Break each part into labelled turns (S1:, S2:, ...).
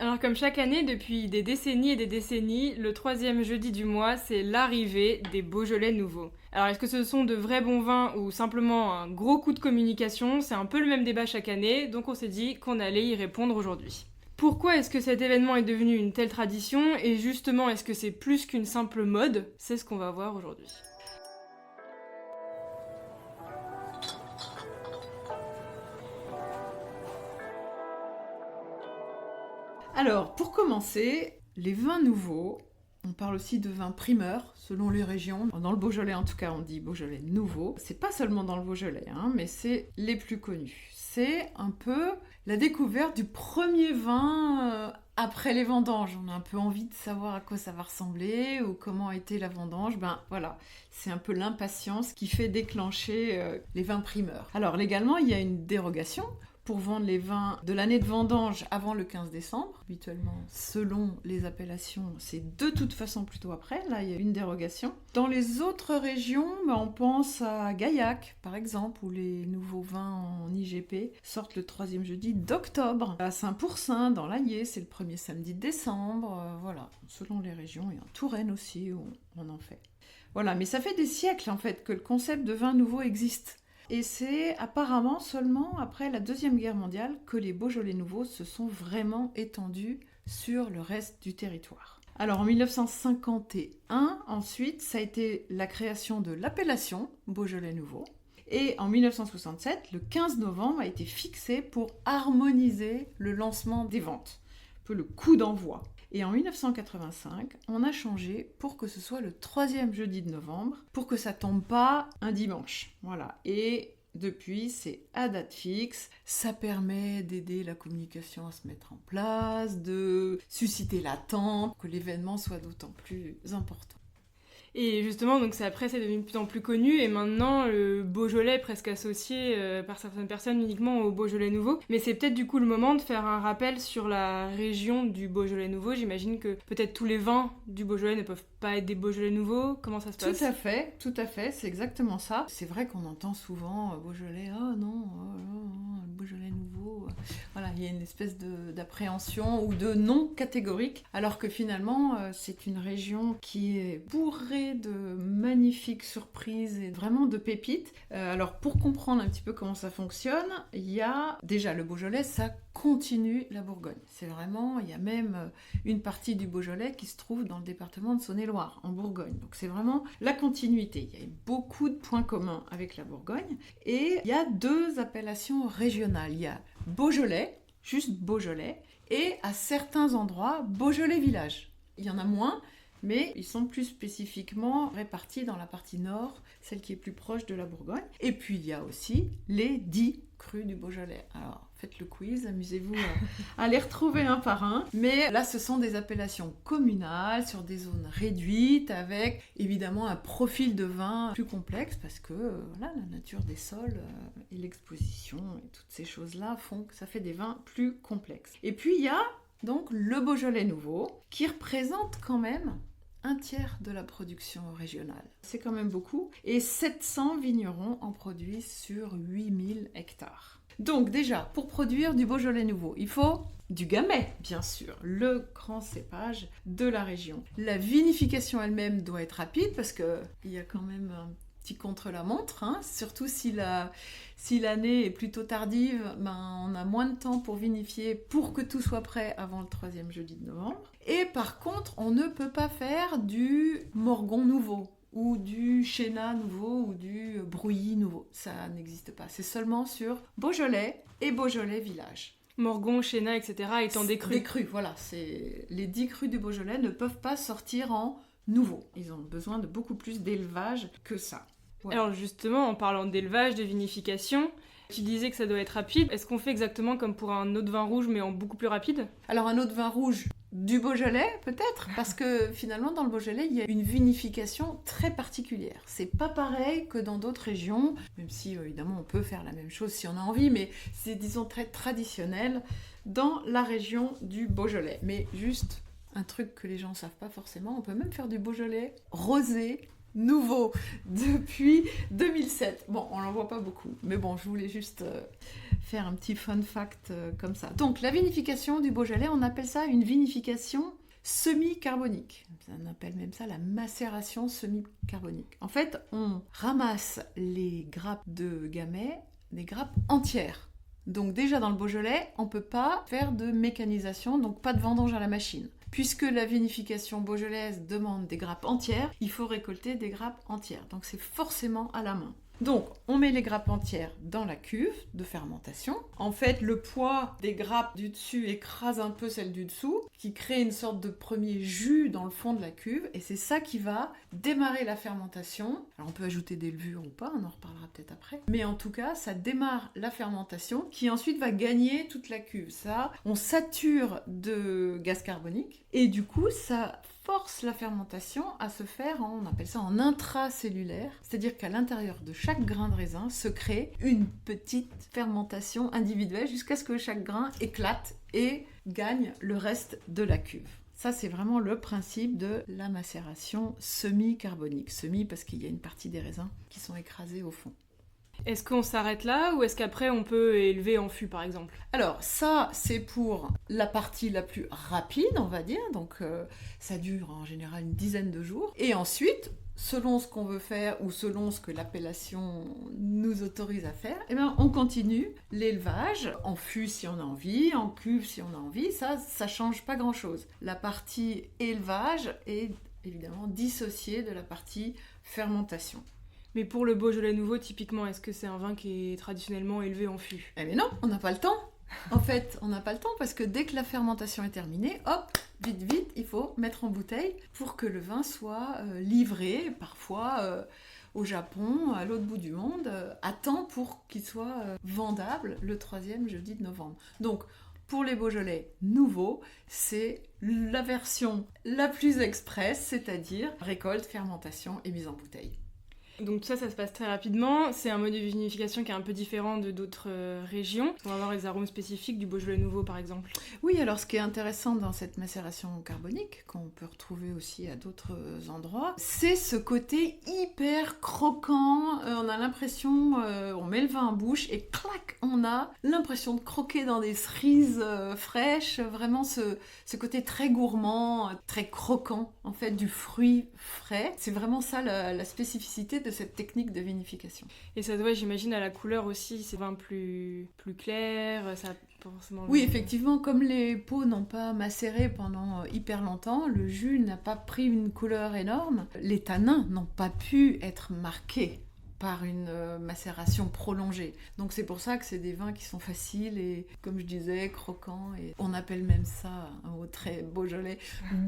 S1: Alors comme chaque année, depuis des décennies et des décennies, le troisième jeudi du mois, c'est l'arrivée des Beaujolais nouveaux. Alors est-ce que ce sont de vrais bons vins ou simplement un gros coup de communication? C'est un peu le même débat chaque année, donc on s'est dit qu'on allait y répondre aujourd'hui. Pourquoi est-ce que cet événement est devenu une telle tradition et justement est-ce que c'est plus qu'une simple mode? C'est ce qu'on va voir aujourd'hui.
S2: Alors, pour commencer, les vins nouveaux, on parle aussi de vins primeurs, selon les régions. Dans le Beaujolais, en tout cas, on dit Beaujolais nouveau. C'est pas seulement dans le Beaujolais, mais c'est les plus connus. C'est un peu la découverte du premier vin après les vendanges. On a un peu envie de savoir à quoi ça va ressembler ou comment a été la vendange. Ben voilà, c'est un peu l'impatience qui fait déclencher les vins primeurs. Alors légalement, il y a une dérogation pour vendre les vins de l'année de vendange avant le 15 décembre. Habituellement, selon les appellations, c'est de toute façon plutôt après. Là, il y a une dérogation. Dans les autres régions, on pense à Gaillac, par exemple, où les nouveaux vins en IGP sortent le troisième jeudi d'octobre. À Saint-Pourçain, dans l'Allier, c'est le premier samedi de décembre. Voilà, selon les régions. Et en Touraine aussi, où on en fait. Voilà, mais ça fait des siècles, en fait, que le concept de vin nouveau existe. Et c'est apparemment seulement après la Deuxième Guerre mondiale que les Beaujolais nouveaux se sont vraiment étendus sur le reste du territoire. Alors en 1951, ensuite, ça a été la création de l'appellation Beaujolais nouveau. Et en 1967, le 15 novembre a été fixé pour harmoniser le lancement des ventes, un peu le coup d'envoi. Et en 1985, on a changé pour que ce soit le troisième jeudi de novembre, pour que ça tombe pas un dimanche. Voilà. Et depuis, c'est à date fixe. Ça permet d'aider la communication à se mettre en place, de susciter l'attente, que l'événement soit d'autant plus important.
S1: Et justement, donc c'est devenu de plus en plus connu, et maintenant le Beaujolais est presque associé par certaines personnes uniquement au Beaujolais nouveau. Mais c'est peut-être du coup le moment de faire un rappel sur la région du Beaujolais nouveau. J'imagine que peut-être tous les vins du Beaujolais ne peuvent pas être des Beaujolais nouveaux. Comment ça se passe?
S2: Tout à fait, c'est exactement ça. C'est vrai qu'on entend souvent Beaujolais, oh non, le Beaujolais nouveau. Voilà, il y a une espèce d'appréhension ou de non catégorique, alors que finalement c'est une région qui est bourrée de magnifiques surprises et vraiment de pépites. Alors pour comprendre un petit peu comment ça fonctionne, il y a déjà le Beaujolais, ça continue la Bourgogne. C'est vraiment, il y a même une partie du Beaujolais qui se trouve dans le département de Saône-et-Loire, en Bourgogne. Donc c'est vraiment la continuité. Il y a beaucoup de points communs avec la Bourgogne. Et il y a deux appellations régionales. Il y a Beaujolais, juste Beaujolais, et à certains endroits, Beaujolais village. Il y en a moins, mais ils sont plus spécifiquement répartis dans la partie nord, celle qui est plus proche de la Bourgogne. Et puis il y a aussi les 10 crus du Beaujolais. Alors faites le quiz, amusez-vous à les retrouver un par un. Mais là, ce sont des appellations communales, sur des zones réduites, avec évidemment un profil de vin plus complexe, parce que voilà, la nature des sols et l'exposition et toutes ces choses-là font que ça fait des vins plus complexes. Et puis il y a donc le Beaujolais nouveau, qui représente quand même un tiers de la production régionale. C'est quand même beaucoup. Et 700 vignerons en produisent sur 8000 hectares. Donc déjà, pour produire du Beaujolais nouveau, il faut du Gamay, bien sûr, le grand cépage de la région. La vinification elle-même doit être rapide, parce qu'il y a quand même un petit contre-la-montre, surtout si l'année est plutôt tardive, on a moins de temps pour vinifier pour que tout soit prêt avant le troisième jeudi de novembre. Et par contre, on ne peut pas faire du Morgon nouveau, ou du Chénat nouveau, ou du Brouilly nouveau. Ça n'existe pas. C'est seulement sur Beaujolais et Beaujolais village.
S1: Morgon, Chénat, etc. étant des crus.
S2: Des crus, voilà. Les 10 crus du Beaujolais ne peuvent pas sortir en nouveau. Ils ont besoin de beaucoup plus d'élevage que ça. Ouais.
S1: Alors justement, en parlant d'élevage, de vinification, tu disais que ça doit être rapide. Est-ce qu'on fait exactement comme pour un autre vin rouge, mais en beaucoup plus rapide?
S2: Alors un autre vin rouge du Beaujolais, peut-être, parce que finalement, dans le Beaujolais, il y a une vinification très particulière. C'est pas pareil que dans d'autres régions, même si, évidemment, on peut faire la même chose si on a envie, mais c'est, disons, très traditionnel dans la région du Beaujolais. Mais juste un truc que les gens savent pas forcément, on peut même faire du Beaujolais rosé nouveau depuis 2007. Bon, on n'en voit pas beaucoup, mais bon, je voulais juste faire un petit fun fact comme ça. Donc, la vinification du Beaujolais, on appelle ça une vinification semi-carbonique. On appelle même ça la macération semi-carbonique. En fait, on ramasse les grappes de gamay, des grappes entières. Donc déjà dans le Beaujolais, on ne peut pas faire de mécanisation, donc pas de vendange à la machine. Puisque la vinification beaujolaise demande des grappes entières, il faut récolter des grappes entières. Donc c'est forcément à la main. Donc, on met les grappes entières dans la cuve de fermentation. En fait, le poids des grappes du dessus écrase un peu celles du dessous, qui crée une sorte de premier jus dans le fond de la cuve, et c'est ça qui va démarrer la fermentation. Alors, on peut ajouter des levures ou pas, on en reparlera peut-être après. Mais en tout cas, ça démarre la fermentation, qui ensuite va gagner toute la cuve. Ça, on sature de gaz carbonique, et du coup, ça force la fermentation à se faire, on appelle ça en intracellulaire, c'est-à-dire qu'à l'intérieur de chaque grain de raisin se crée une petite fermentation individuelle jusqu'à ce que chaque grain éclate et gagne le reste de la cuve. Ça, c'est vraiment le principe de la macération semi-carbonique. Semi parce qu'il y a une partie des raisins qui sont écrasés au fond.
S1: Est-ce qu'on s'arrête là ou est-ce qu'après on peut élever en fût par exemple?
S2: Alors ça, c'est pour la partie la plus rapide, on va dire. Donc ça dure en général une dizaine de jours. Et ensuite, selon ce qu'on veut faire ou selon ce que l'appellation nous autorise à faire, eh bien, on continue l'élevage en fût si on a envie, en cuve si on a envie. Ça change pas grand-chose. La partie élevage est évidemment dissociée de la partie fermentation.
S1: Mais pour le Beaujolais nouveau, typiquement, est-ce que c'est un vin qui est traditionnellement élevé en fût?
S2: Eh bien non, on n'a pas le temps. En fait, on n'a pas le temps parce que dès que la fermentation est terminée, hop, vite, il faut mettre en bouteille pour que le vin soit livré, parfois au Japon, à l'autre bout du monde, à temps pour qu'il soit vendable le 3e jeudi de novembre. Donc, pour les Beaujolais nouveaux, c'est la version la plus express, c'est-à-dire récolte, fermentation et mise en bouteille.
S1: Donc tout ça, ça se passe très rapidement. C'est un mode de vinification qui est un peu différent de d'autres régions. On va avoir les arômes spécifiques du Beaujolais nouveau, par exemple.
S2: Oui, alors ce qui est intéressant dans cette macération carbonique, qu'on peut retrouver aussi à d'autres endroits, c'est ce côté hyper croquant. On a l'impression, on met le vin en bouche et clac, on a l'impression de croquer dans des cerises fraîches. Vraiment ce côté très gourmand, très croquant, en fait, du fruit frais. C'est vraiment ça la spécificité de cette technique de vinification.
S1: Et ça doit, j'imagine, à la couleur aussi, c'est vin plus clair, ça a pas forcément...
S2: Oui, effectivement, comme les pots n'ont pas macéré pendant hyper longtemps, le jus n'a pas pris une couleur énorme, les tanins n'ont pas pu être marqués par une macération prolongée. Donc c'est pour ça que c'est des vins qui sont faciles et, comme je disais, croquants. Et on appelle même ça, un mot très beaujolais,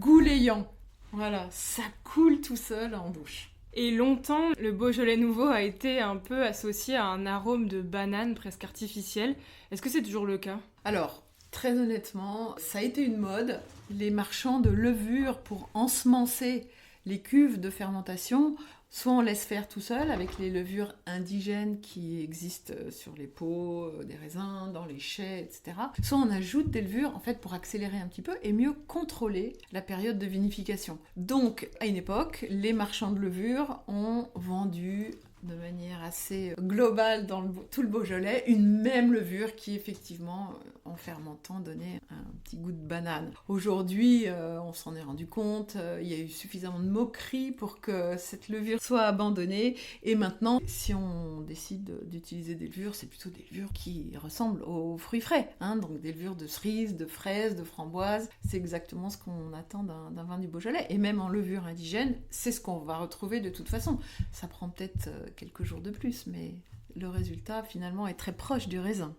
S2: gouléant. Voilà, ça coule tout seul en bouche.
S1: Et longtemps, le Beaujolais nouveau a été un peu associé à un arôme de banane presque artificiel. Est-ce que c'est toujours le cas?
S2: Alors, très honnêtement, ça a été une mode. Les marchands de levure pour ensemencer les cuves de fermentation, soit on laisse faire tout seul avec les levures indigènes qui existent sur les pots des raisins, dans les chais, etc. Soit on ajoute des levures en fait pour accélérer un petit peu et mieux contrôler la période de vinification. Donc à une époque, les marchands de levure ont vendu de manière assez globale dans tout le Beaujolais, une même levure qui effectivement, en fermentant, donnait un petit goût de banane. Aujourd'hui, on s'en est rendu compte, il y a eu suffisamment de moqueries pour que cette levure soit abandonnée, et maintenant, si on décide d'utiliser des levures, c'est plutôt des levures qui ressemblent aux fruits frais, hein, donc des levures de cerises, de fraises, de framboises, c'est exactement ce qu'on attend d'un vin du Beaujolais, et même en levure indigène, c'est ce qu'on va retrouver de toute façon. Ça prend peut-être quelques jours de plus, mais le résultat finalement est très proche du raisin.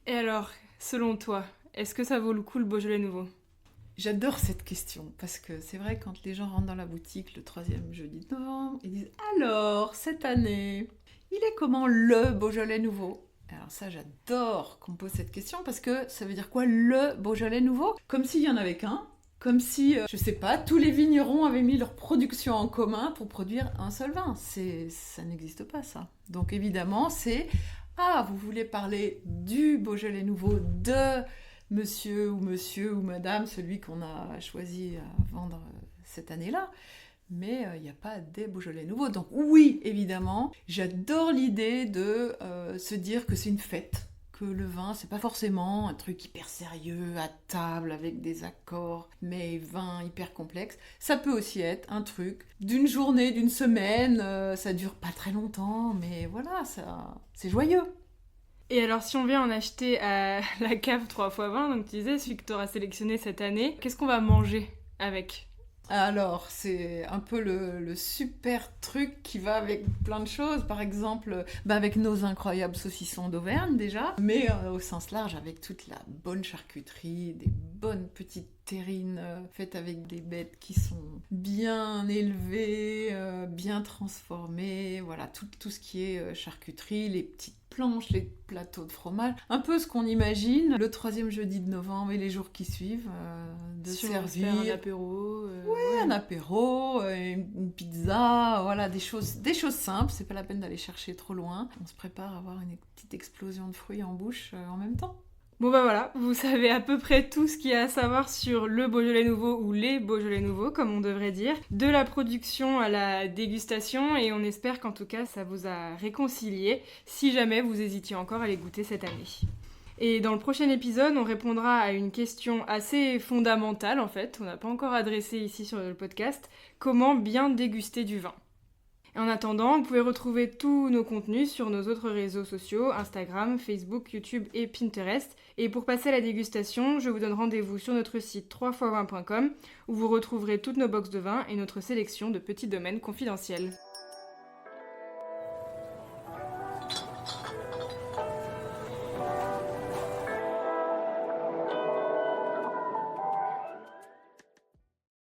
S1: Et alors, selon toi, est-ce que ça vaut le coup le Beaujolais nouveau?
S2: J'adore cette question, parce que c'est vrai, quand les gens rentrent dans la boutique le 3e jeudi de novembre, ils disent « Alors, cette année, il est comment le Beaujolais nouveau ?» Alors ça, j'adore qu'on pose cette question, parce que ça veut dire quoi, le Beaujolais nouveau? Comme s'il y en avait qu'un. Comme si, je sais pas, tous les vignerons avaient mis leur production en commun pour produire un seul vin. Ça n'existe pas, ça. Donc évidemment, c'est « Ah, vous voulez parler du Beaujolais nouveau de monsieur ou madame, celui qu'on a choisi à vendre cette année-là. mais il n'y a pas des Beaujolais nouveaux. Donc oui, évidemment, j'adore l'idée de se dire que c'est une fête, que le vin, c'est pas forcément un truc hyper sérieux, à table, avec des accords, mais vin hyper complexe. Ça peut aussi être un truc d'une journée, d'une semaine, ça dure pas très longtemps, mais voilà, ça, c'est joyeux.
S1: Et alors, si on vient en acheter à la cave 3x20, donc tu disais, celui que tu auras sélectionné cette année, qu'est-ce qu'on va manger avec ?
S2: Alors, c'est un peu le super truc qui va avec plein de choses. Par exemple, avec nos incroyables saucissons d'Auvergne déjà, mais au sens large, avec toute la bonne charcuterie, des bonnes petites terrines faites avec des bêtes qui sont bien élevées, bien transformées. Voilà, tout ce qui est charcuterie, les petites planches, les plateaux de fromage. Un peu ce qu'on imagine le 3e jeudi de novembre et les jours qui suivent, de
S1: Si on veut se
S2: servir
S1: faire un apéro.
S2: un apéro, une pizza, voilà, des choses simples, c'est pas la peine d'aller chercher trop loin. On se prépare à avoir une petite explosion de fruits en bouche en même temps.
S1: Bon bah voilà, vous savez à peu près tout ce qu'il y a à savoir sur le Beaujolais nouveau ou les Beaujolais nouveaux, comme on devrait dire, de la production à la dégustation, et on espère qu'en tout cas ça vous a réconcilié si jamais vous hésitiez encore à les goûter cette année. Et dans le prochain épisode, on répondra à une question assez fondamentale en fait, on n'a pas encore adressé ici sur le podcast, comment bien déguster du vin. Et en attendant, vous pouvez retrouver tous nos contenus sur nos autres réseaux sociaux, Instagram, Facebook, YouTube et Pinterest. Et pour passer à la dégustation, je vous donne rendez-vous sur notre site 3x20.com où vous retrouverez toutes nos box de vin et notre sélection de petits domaines confidentiels.